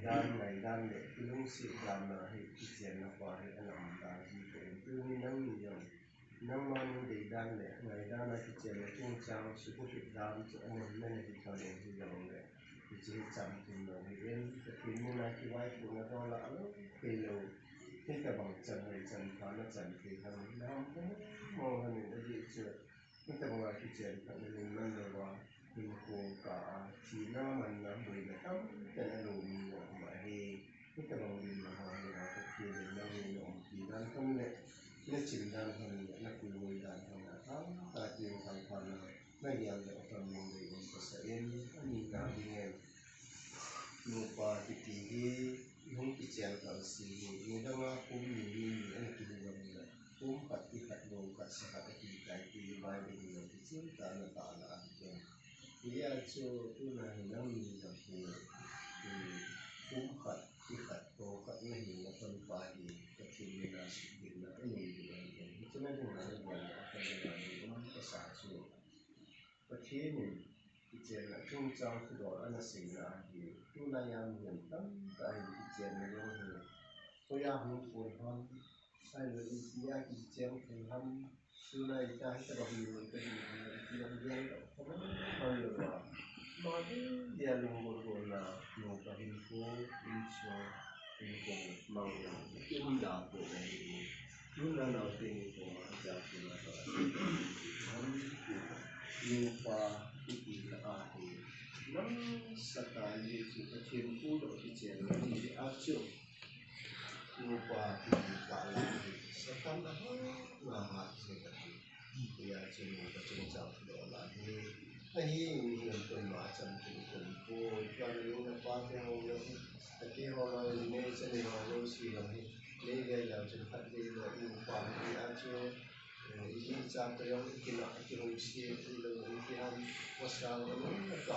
dan le lung si dan na hi chen na pa hi anam dan ji ko tu ni nang ni yo nang ma ni de dan le ngai dan na ki chen chung chang su ko hi dan chu an ne ne ki thale ji yo le ki chi cham tin no hi en ka tin ni na ki wai pu na do la lo pe lo ki ka bang chan nei chan pa na chan ki ha nam ko mo ha ni de ji chu ki ka bang ki chen ka ni man lo wa in ko ka chi na man na bui na tam ka na lo mi yo ma he ki ka bang ni ma ha ni na ka ki ni na ni yo ki dan thon le na chin dan thon le na ku lo dan thon na ta ta ki thang pa na na ya le ta mo le in ka sa en ani na di nge no pa ki ti hi hong ki chen ka si ni da ma ku ni ni an ki ni yo le kum pa ki ta lo ka sa ka ki kai ki mai de ni ki chin ta na ke iya chu tu na hi nang ni da ku kum pa ki ta to ka na hi na ton pa hi ka ki ni na si ki na ni ni ni chu na ni na ni ya ka ni na ni ka sa chu pa ki ni ki chen na chung chang ku do ana sing na hi tu na ya mi tam ta hi ki chen na yo hi ko ya hu ko han ai le ki ya ki chen ku han tu na ita hi ta ba hi ni ka ni ki ya ya ko ma yo ba ma di ya lu go na no ka hin ko in so in ko ma ya ki ni da ko ni tu na na te ni ko ma ja ku na ta ni pa ki ki la a hi nam sa ta ni chu ka chen ku do ki chen ni a chu ni pa ki ki ka la sa ta na ha se ka ya chu ni ka chung chang do la ni ai ni ko ma chan ku ko ko ka ni na pa ke ho lo ta ke ho lo ni se ni ho lo si lo ni le ge la chen phat ge lo ni pa ki a chu ini cam terang kita hong si lo ini ham pasal lo na ka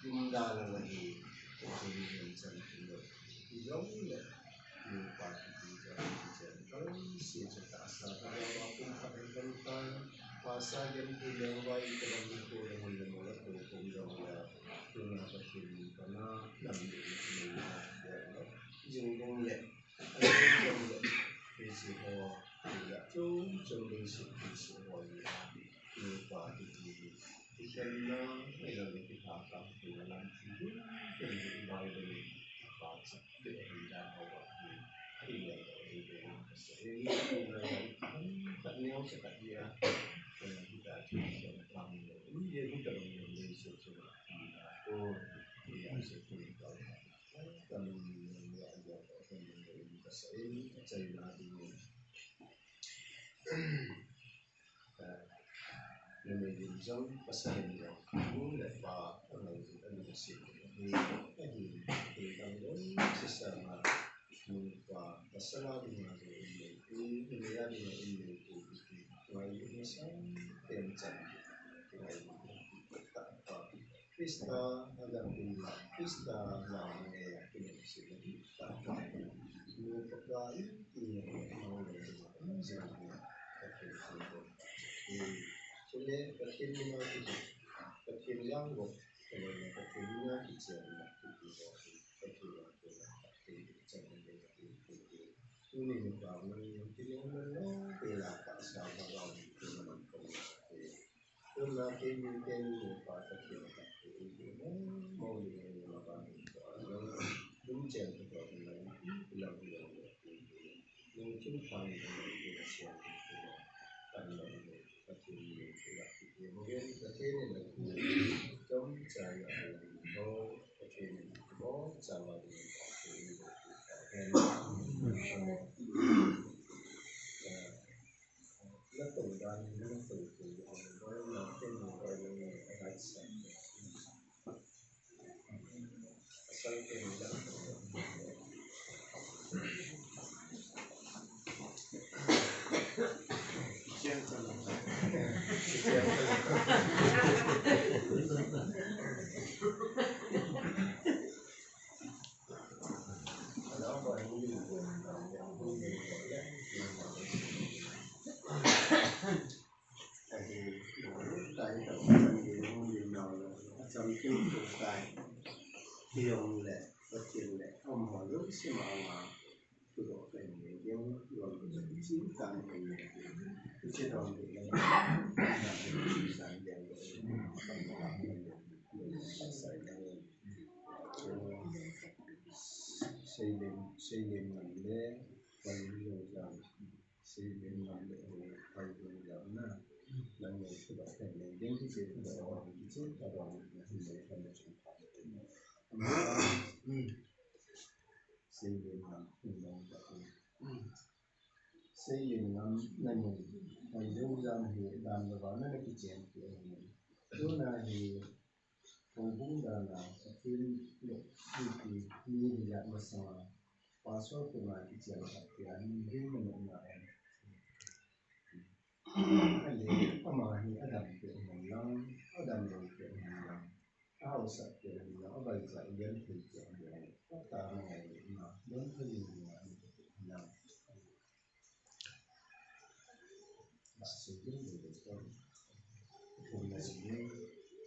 inda la ni ini cam lo yong le ni pa ki ja ko si ta sa ta ba ko ka ben ta pa sa gen ki le wa i ko ni ko le mo le mo la ko ko yo la ko na ba ki ni ka na lam ni ni na ya jing dong le ai jong le ki si ho ya chung chung ding si ki si ho ya ni pa ki ki ken na ai lo ni ki ta ka ki na lam ki ni ba de ni pa sa de ni da ho ba ni ya ni de ni sa ni na ya ta ni ho sa ka ya ki ta chi so lam ni ye ni ta ni ni so so ko ya so ko ni ka ta ni ya ya ta ni ni ka sa ni sa na di ni le me di zong pasahin yo ku le pa ang si ni ni ang don si sa ma ni pa pasala di na ni ya di ni ku wai ni sa tem chan wai ta pa Krista alam din Krista la ni ni si ni ta pa ni pa ka ni mo le ni si ni Chile perché non è così perché l'ango perché non è che c'è una perché c'è un parlo che non è la casa la una che mi fa che mo di la non c'è proprio la non c'è fare che sia allora perché mungkin perché trong saya nó perché có sama di nó tự đoán nó tự tự nó là cái người gọi là right side sau cái đó trong kinh tục tài điều lệ và 是嘛嘛，不多分的，因为我经常会有不知道的那个三点的，谁能能的，关于有这样，谁能能的，关于有这样那。能有不到分的，因为这些不到，这到到那是没分的情况。xây dựng làm hành động xây dựng làm nên mình đâu ra thì làm được nó là cái chuyện của mình chỗ này thì cũng cũng là cái lúc thì như vậy mà sao password của mình cái chuyện là cái anh riêng mình là em anh ấy mà thì adam của mình nó adam đầu của mình là áo sạch của mình nó bây giờ dân thì của mình ta ngày mà đến thời điểm nào bà sử dụng được không hôm nay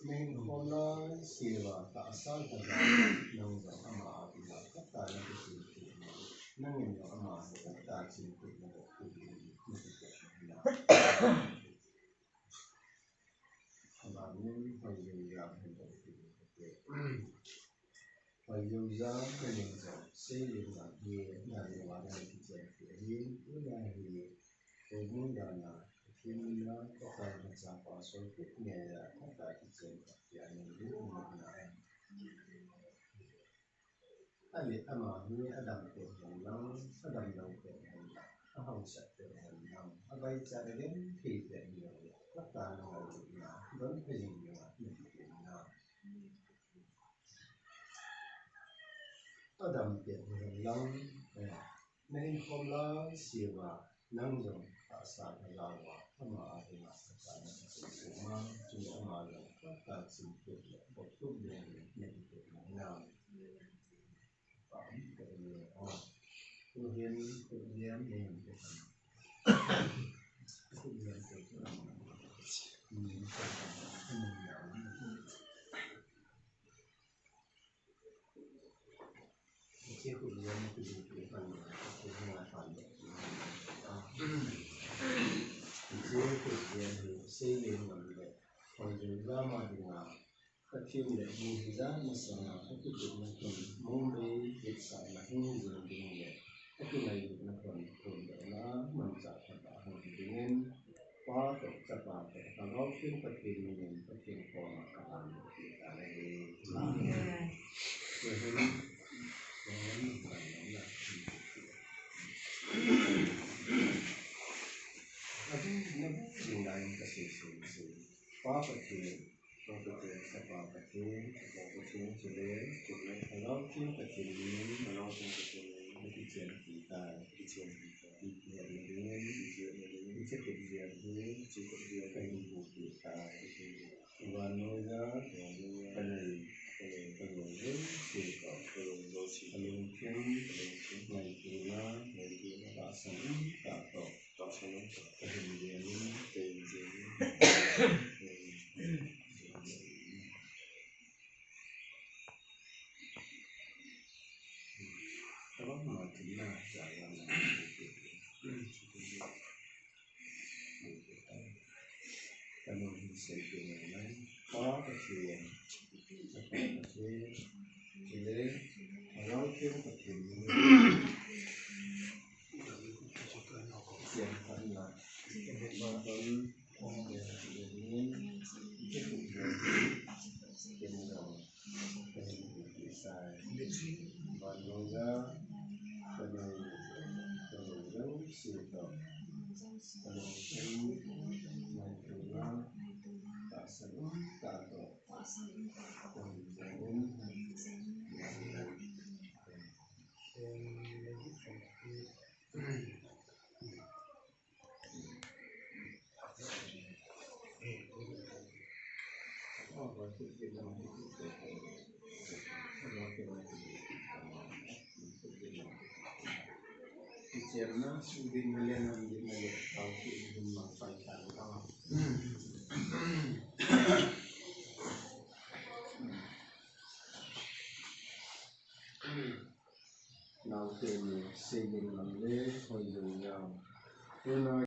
mình hôm nay xưa ta sáng ta nông dân mà thì là tất cả những cái gì nông dân mà tất cả những cái gì mà nên phải dùng làm hành động phải dùng ra cái hành động xây dựng là gì là điều mà nên thực hiện hiện cái này thì cũng là khi nó có phải là sản phẩm số ít nghề là có phải thực hiện thì anh biết mình là anh biết mà như Adam của mình nó Adam đầu của mình nó không sạch của mình nó bây giờ đến thì để nhiều tất cả mọi người đến cái gì mà mình thực hiện nào Adam của mình nó nên không lo xìu và nâng dùng cả xã hội là mà thì mà tất cả những sự mà chúng ta mà là tất cả sự việc của tất nhiên mình thực hiện nào thực hiện mình thực hiện cái hụt dân từ cái phần cái là phần cái hụt dân thì xây dựng mình để còn dùng ra mà thì là các phim để dùng ra mà sao là các cái chuyện nó còn mong để việc sản là không dùng được nhiều các cái này nó còn để nó mình trả thật là hơn thì nên quá tốt cho bạn để nó phim các phim mình các phim còn các bạn thì cả này rồi hiện đại cái sự quá phát triển các bạn phát triển chủ đề nó khi phát triển nó cái chuyện thì ta cái chuyện thì cái chuyện thì chỉ có điều cái một thì ta và nói ra cái này thì có cái này thì nó đã sẵn đã có cái hình diện tiền đó mà chính là trả làm cái mình sẽ chuyện này có cái chuyện thì đấy nó thiếu cái chuyện phần là mà vẫn cái chuyện đầu cái xài và nói ra cái này rất sự động cái này thì nó đã sẵn đã độ chuyện nó đi lên làm gì mà được tàu thì mà phải trả to နောက်တင်နေစေရင်လည်းဟောယူရအောင်